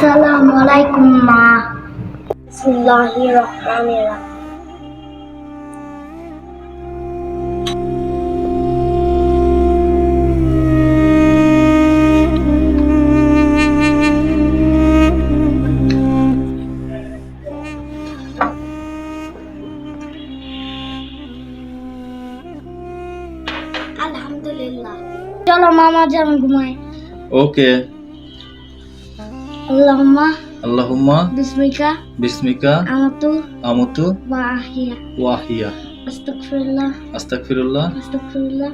আসসালামু আলাইকুম মা। বিসমিল্লাহির রহমানির রহিম। আলহামদুলিল্লাহ। চলো মামা যেন ঘুমায়। ওকে। আল্লাহুম্মা বিসমিকা আমতু ওয়াহিয়া। আস্তাগফিরুল্লাহ। আস্তাগফিরুল্লাহ